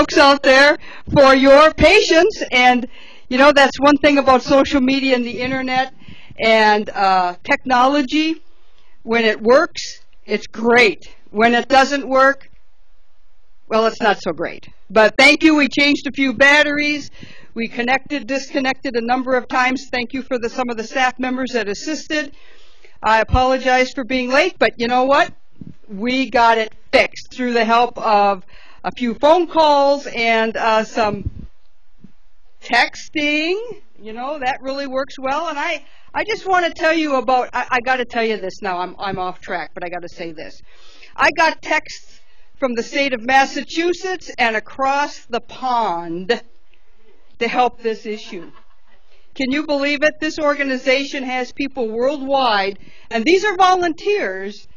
folks out there for your patience. And, you know, that's one thing about social media and the internet and technology. When it works, it's great. When it doesn't work, well, it's not so great. But thank you. We changed a few batteries. We connected, disconnected a number of times. Thank you for some of the staff members that assisted. I apologize for being late, but you know what? We got it fixed through the help of a few phone calls and some texting. You know, that really works well. And I just want to tell you about, I got to tell you this now. I'm off track, but I got to say this. I got texts from the state of Massachusetts and across the pond to help this issue. Can you believe it? This organization has people worldwide, and these are volunteers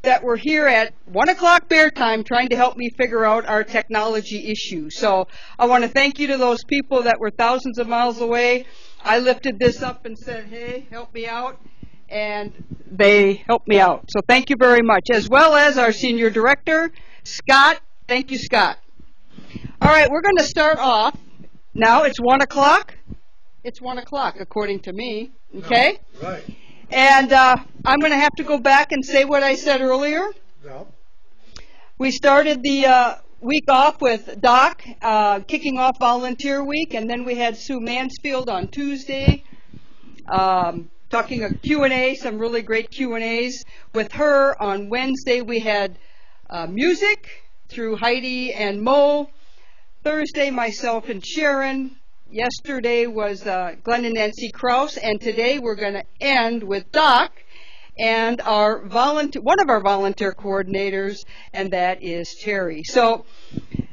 that were here at 1 o'clock bear time trying to help me figure out our technology issue. So I want to thank you to those people that were thousands of miles away. I lifted this up and said, hey, help me out, and they helped me out. So thank you very much, as well as our senior director, Scott. Thank you, Scott. All right, we're going to start off. Now it's 1 o'clock. It's 1 o'clock, according to me. Okay? No, right. And I'm going to have to go back and say what I said earlier. No. We started the week off with Doc kicking off Volunteer Week, and then we had Sue Mansfield on Tuesday talking a Q&A, some really great Q&As with her. On Wednesday we had music through Heidi and Mo. Thursday, myself and Sharon. Yesterday was Glenn and Nancy Krause, and today we're going to end with Doc and one of our volunteer coordinators, and that is Terry. So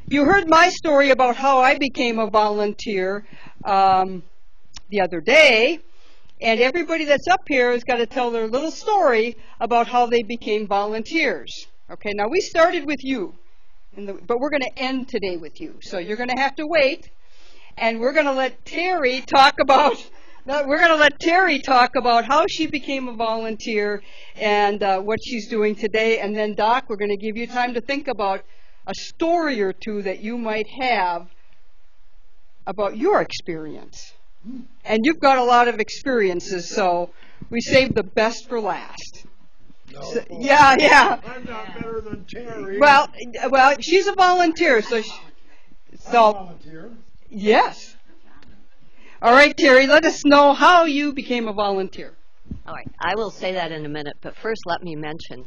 you heard my story about how I became a volunteer the other day, and everybody that's up here has got to tell their little story about how they became volunteers. Okay, now we started with you, but we're going to end today with you. So you're going to have to wait, and we're going to let Terry talk about how she became a volunteer and what she's doing today. And then, Doc, we're going to give you time to think about a story or two that you might have about your experience. And you've got a lot of experiences, so we saved the best for last. No. So, yeah. I'm not better than Terry. Well, she's a volunteer, so. Volunteer. Yes. All right, Terry, let us know how you became a volunteer. All right, I will say that in a minute, but first let me mention,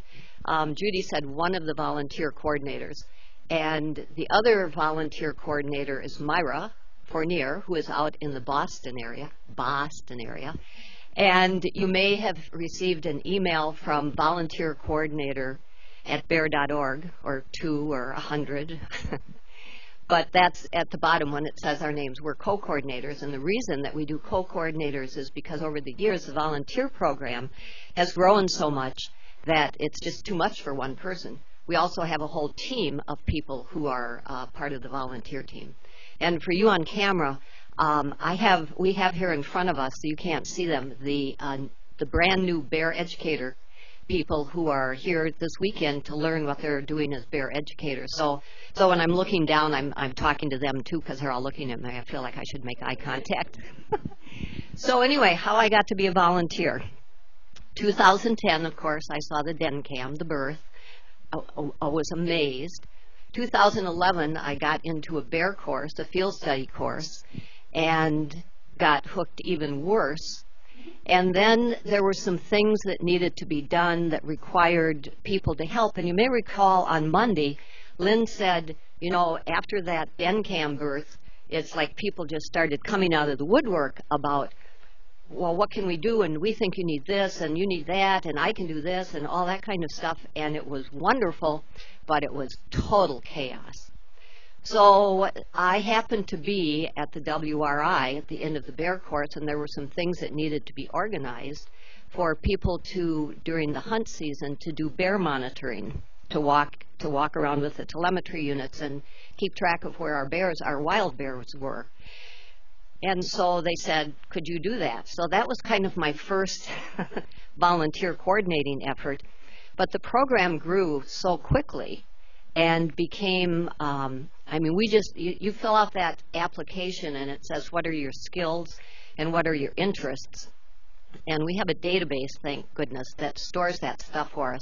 Judy said one of the volunteer coordinators, and the other volunteer coordinator is Myra Fournier, who is out in the Boston area, and you may have received an email from volunteer coordinator at bear.org, or 2 or 100. But that's at the bottom when it says our names. We're co-coordinators, and the reason that we do co-coordinators is because over the years the volunteer program has grown so much that it's just too much for one person. We also have a whole team of people who are part of the volunteer team. And for you on camera, we have here in front of us, so you can't see them, the brand new Bear Educator people who are here this weekend to learn what they're doing as Bear Educators. So when I'm looking down, I'm talking to them too, because they're all looking at me. I feel like I should make eye contact. So anyway, how I got to be a volunteer. 2010, of course, I saw the den cam, the birth. I was amazed. 2011, I got into a bear course, a field study course, and got hooked even worse. And then there were some things that needed to be done that required people to help. And you may recall on Monday, Lynn said, you know, after that BenCam birth, it's like people just started coming out of the woodwork about, well, what can we do? And we think you need this, and you need that, and I can do this, and all that kind of stuff. And it was wonderful, but it was total chaos. So I happened to be at the WRI at the end of the bear course, and there were some things that needed to be organized for people to, during the hunt season, to do bear monitoring, to walk around with the telemetry units and keep track of where our wild bears were. And so they said, could you do that? So that was kind of my first volunteer coordinating effort. But the program grew so quickly and became, I mean, you fill out that application and it says what are your skills and what are your interests. And we have a database, thank goodness, that stores that stuff for us.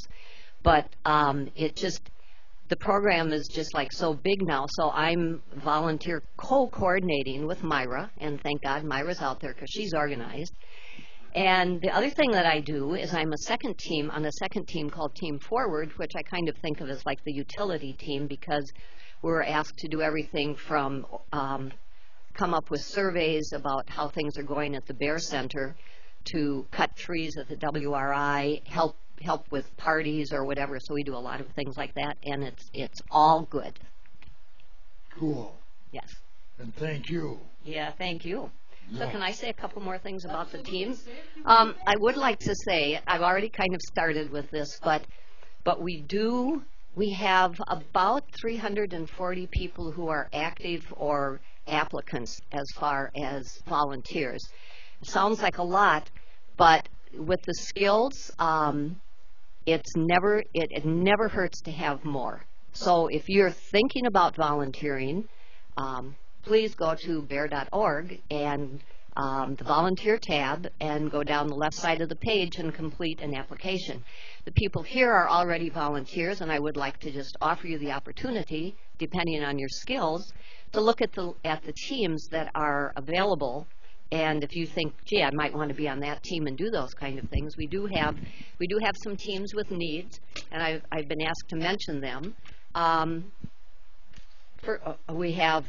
But the program is just like so big now, so I'm volunteer co-coordinating with Myra, and thank God Myra's out there because she's organized. And the other thing that I do is I'm on a second team called Team Forward, which I kind of think of as like the utility team because we're asked to do everything from come up with surveys about how things are going at the Bear Center to cut trees at the WRI, help with parties or whatever. So we do a lot of things like that, and it's all good. Cool. Yes. And thank you. Yeah, thank you. So Yeah. can I say a couple more things about the teams? I would like to say, I've already kind of started with this, but we have about 340 people who are active or applicants as far as volunteers. It sounds like a lot, but with the skills, it never hurts to have more. So if you're thinking about volunteering, please go to bear.org and the volunteer tab and go down the left side of the page and complete an application. The people here are already volunteers, and I would like to just offer you the opportunity, depending on your skills, to look at the teams that are available. And if you think, gee, I might want to be on that team and do those kind of things, we do have some teams with needs, and I've been asked to mention them. We have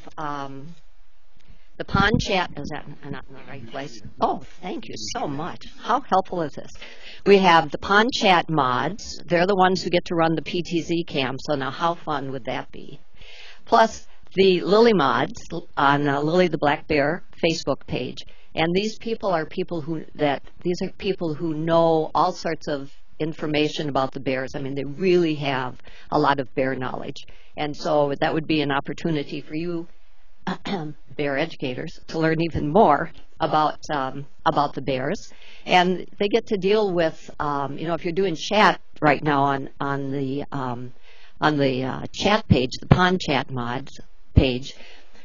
the pond chat. Is that not in the right place? Oh, thank you so much. How helpful is this? We have the pond chat mods. They're the ones who get to run the PTZ cam. So now, how fun would that be? Plus the Lily mods on Lily the Black Bear Facebook page. And these people are people who know all sorts of information about the bears. I mean, they really have a lot of bear knowledge. And so that would be an opportunity for you, bear educators, to learn even more about the bears. And they get to deal with, if you're doing chat right now on the chat page, the pond chat mods page,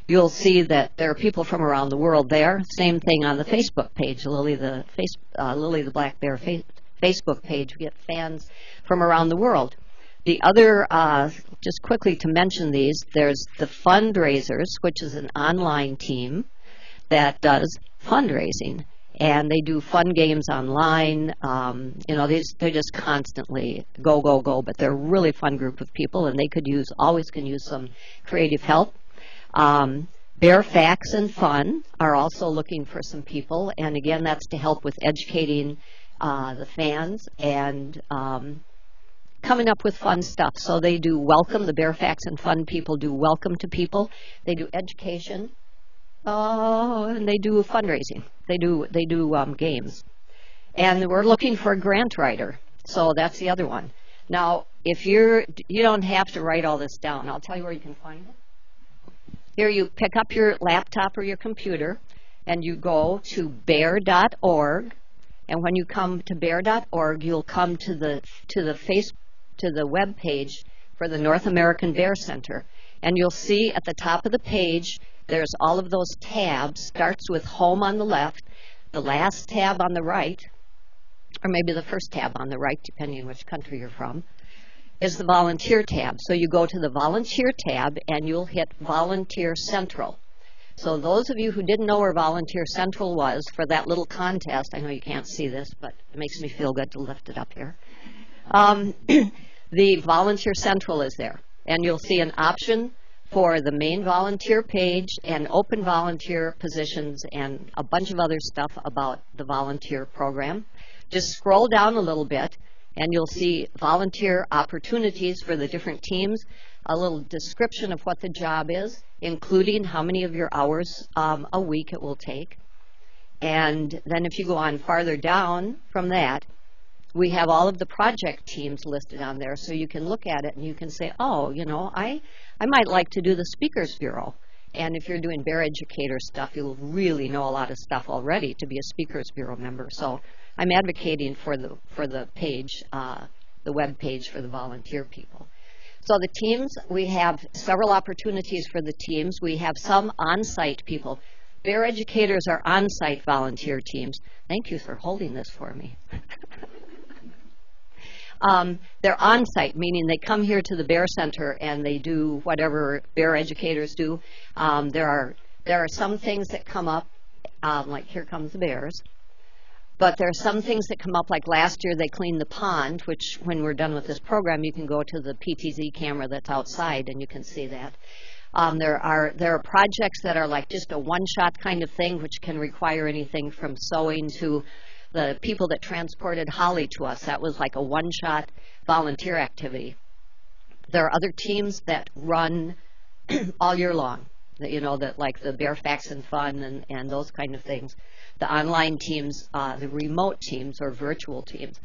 you'll see that there are people from around the world there. Same thing on the Facebook page, Lily the Black Bear Facebook page. We get fans from around the world. The other, just quickly to mention these, there's the fundraisers, which is an online team that does fundraising. And they do fun games online. They're just constantly go, go, go. But they're a really fun group of people, and they always can use some creative help. Bear Facts and Fun are also looking for some people. And again, that's to help with educating the fans and coming up with fun stuff. So they do welcome. The Bear Facts and Fun people do welcome to people. They do education. And they do fundraising. They do games. And we're looking for a grant writer. So that's the other one. Now, if you don't have to write all this down. I'll tell you where you can find it. Here you pick up your laptop or your computer and you go to bear.org. And when you come to bear.org, you'll come to the web page for the North American Bear Center. And you'll see at the top of the page, there's all of those tabs. Starts with home on the left, the last tab on the right, or maybe the first tab on the right, depending on which country you're from, is the volunteer tab. So you go to the volunteer tab and you'll hit Volunteer Central. So those of you who didn't know where Volunteer Central was for that little contest, I know you can't see this, but it makes me feel good to lift it up here. The Volunteer Central is there. And you'll see an option for the main volunteer page and open volunteer positions and a bunch of other stuff about the volunteer program. Just scroll down a little bit and you'll see volunteer opportunities for the different teams, a little description of what the job is, including how many of your hours a week it will take. And then if you go on farther down from that, we have all of the project teams listed on there, so you can look at it and you can say, oh, I might like to do the Speakers Bureau. And if you're doing bear educator stuff, you'll really know a lot of stuff already to be a Speakers Bureau member. So I'm advocating for the page, the web page for the volunteer people. So the teams, we have several opportunities for the teams. We have some on-site people. Bear educators are on-site volunteer teams. Thank you for holding this for me. They're on-site, meaning they come here to the Bear Center and they do whatever bear educators do. There are some things that come up, like Here Comes the Bears. But there are some things that come up, like last year they cleaned the pond, which when we're done with this program, you can go to the PTZ camera that's outside and you can see that. There are projects that are like just a one-shot kind of thing, which can require anything from sewing to the people that transported holly to us. That was like a one-shot volunteer activity. There are other teams that run all year long, that like the Bear Facts and Fun and those kind of things. The online teams, the remote teams or virtual teams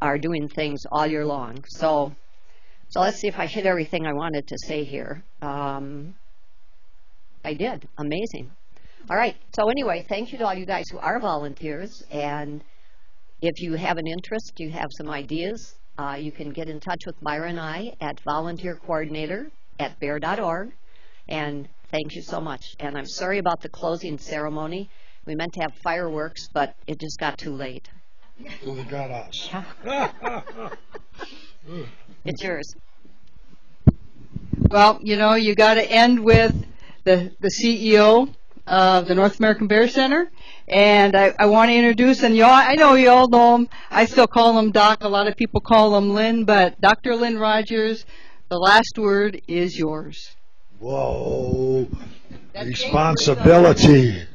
are doing things all year long. So let's see if I hit everything I wanted to say here. I did. Amazing. All right. So anyway, thank you to all you guys who are volunteers. And if you have an interest, you have some ideas, you can get in touch with Myra and I at volunteercoordinator@bear.org. And thank you so much. And I'm sorry about the closing ceremony. We meant to have fireworks, but it just got too late. So they got us. It's yours. Well, you got to end with the CEO of the North American Bear Center, and I want to introduce, and I know you all know him. I still call him Doc. A lot of people call him Lynn, but Dr. Lynn Rogers, the last word is yours. Whoa. Responsibility.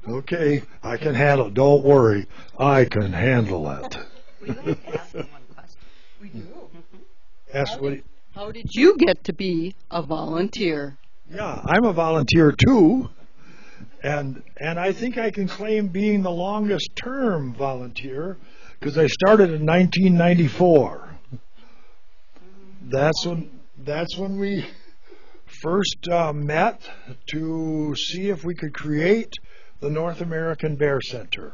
Okay, I can handle it. Don't worry. I can handle it. We like to ask them one question. We do. Ask what? How did you get to be a volunteer? Yeah, I'm a volunteer too, and I think I can claim being the longest term volunteer because I started in 1994. That's when we first met to see if we could create the North American Bear Center.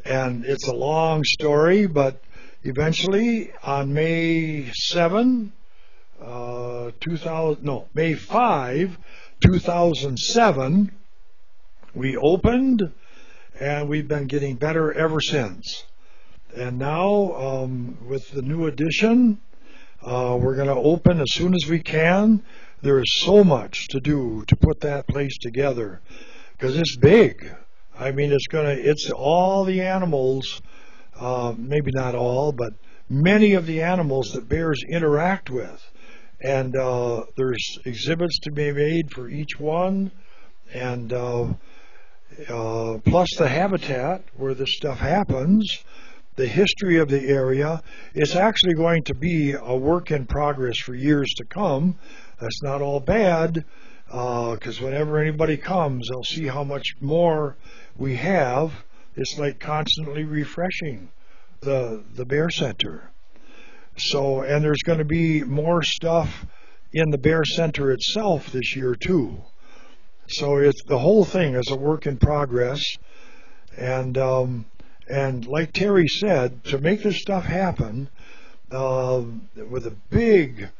And it's a long story, but eventually on May 5, 2007, we opened, and we've been getting better ever since. And now, with the new addition, we're going to open as soon as we can. There is so much to do to put that place together, because it's big. I mean, it's all the animals, maybe not all, but many of the animals that bears interact with. And there's exhibits to be made for each one, and plus the habitat where this stuff happens, the history of the area. It's actually going to be a work in progress for years to come. That's not all bad, because whenever anybody comes, they'll see how much more we have. It's like constantly refreshing the Bear Center. So, and there's going to be more stuff in the Bear Center itself this year too. So it's the whole thing is a work in progress, and like Terry said, to make this stuff happen, with a big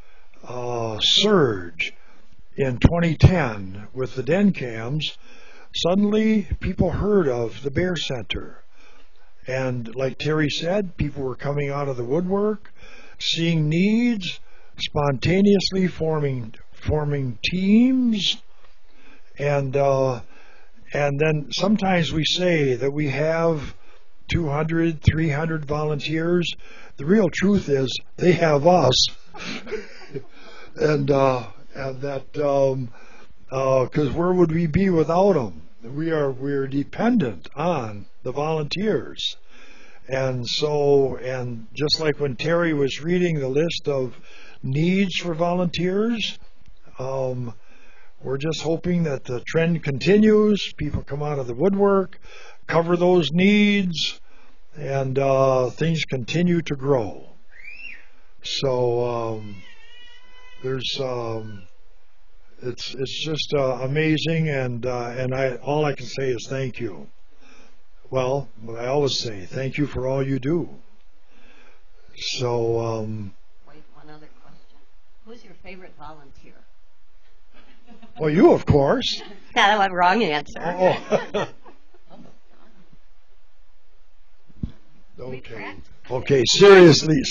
surge in 2010 with the den cams, suddenly people heard of the Bear Center. And like Terry said, people were coming out of the woodwork, seeing needs, spontaneously forming teams, and then sometimes we say that we have 200, 300 volunteers. The real truth is they have us, and that because where would we be without them? We're dependent on the volunteers. And so, and just like when Terry was reading the list of needs for volunteers, we're just hoping that the trend continues, people come out of the woodwork, cover those needs, and things continue to grow. So it's just amazing, and all I can say is thank you. Well, I always say thank you for all you do. So Wait, one other question. Who's your favorite volunteer? Well, you, of course. That's a wrong answer. Oh. Okay. Seriously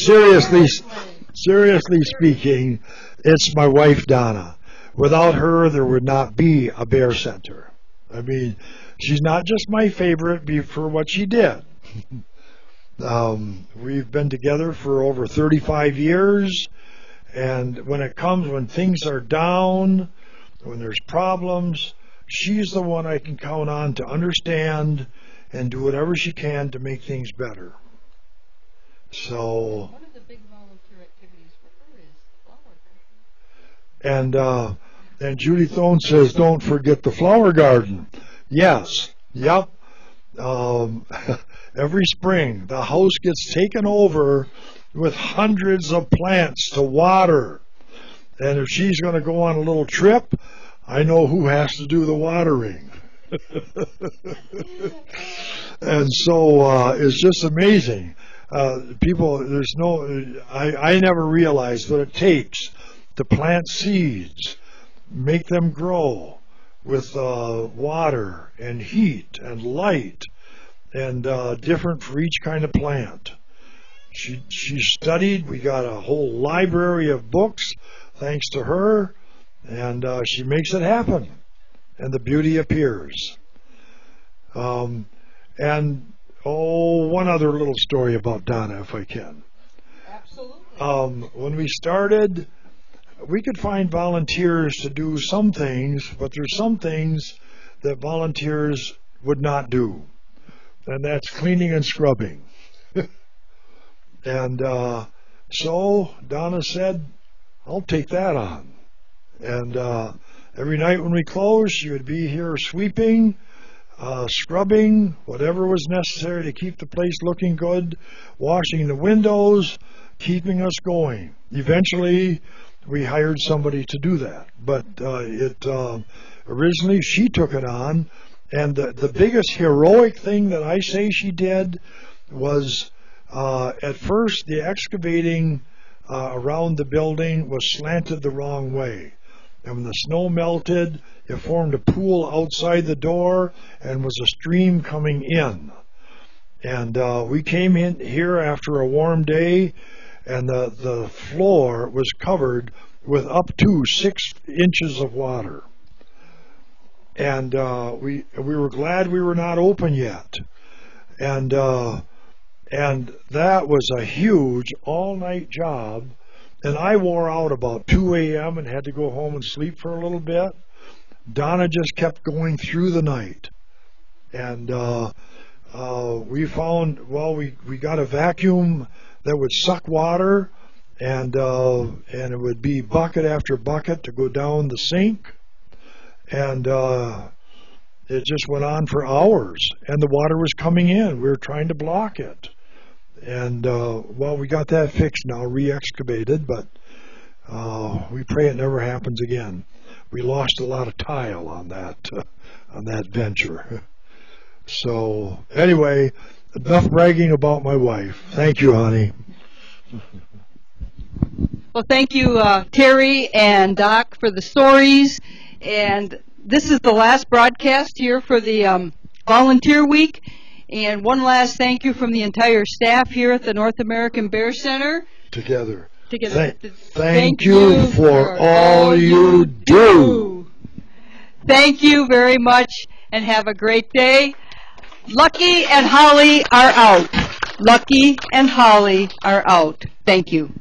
speaking, it's my wife Donna. Without her, there would not be a Bear Center. I mean, she's not just my favorite for what she did. We've been together for over 35 years, and when things are down, when there's problems, she's the one I can count on to understand and do whatever she can to make things better. So. One of the big volunteer activities for her is flower garden. And Judy Thone says, don't forget the flower garden. Yes. Yep. Every spring, the house gets taken over with hundreds of plants to water. And if she's going to go on a little trip, I know who has to do the watering. And so it's just amazing. I never realized what it takes to plant seeds, make them grow with water and heat and light, and different for each kind of plant. She studied. We got a whole library of books thanks to her, and she makes it happen, and the beauty appears. One other little story about Donna, if I can. Absolutely. When we started, we could find volunteers to do some things, but there's some things that volunteers would not do, and that's cleaning and scrubbing. And so Donna said, I'll take that on. And every night when we closed, she would be here sweeping, scrubbing, whatever was necessary to keep the place looking good, washing the windows, keeping us going. Eventually, we hired somebody to do that, but originally she took it on, and the biggest heroic thing that I say she did was at first the excavating around the building was slanted the wrong way, and when the snow melted, it formed a pool outside the door and was a stream coming in. And we came in here after a warm day, and the floor was covered with up to 6 inches of water. And we were glad we were not open yet. And that was a huge all-night job. And I wore out about 2 a.m. and had to go home and sleep for a little bit. Donna just kept going through the night. And we found, we got a vacuum that would suck water, and it would be bucket after bucket to go down the sink, and it just went on for hours, and the water was coming in. We were trying to block it, and we got that fixed now, re-excavated, but we pray it never happens again. We lost a lot of tile on that venture. So anyway, enough bragging about my wife. Thank you, honey. Well, thank you, Terry and Doc, for the stories. And this is the last broadcast here for the Volunteer Week. And one last thank you from the entire staff here at the North American Bear Center. Together. Thank you for all you do. Thank you very much, and have a great day. Lucky and Holly are out. Lucky and Holly are out. Thank you.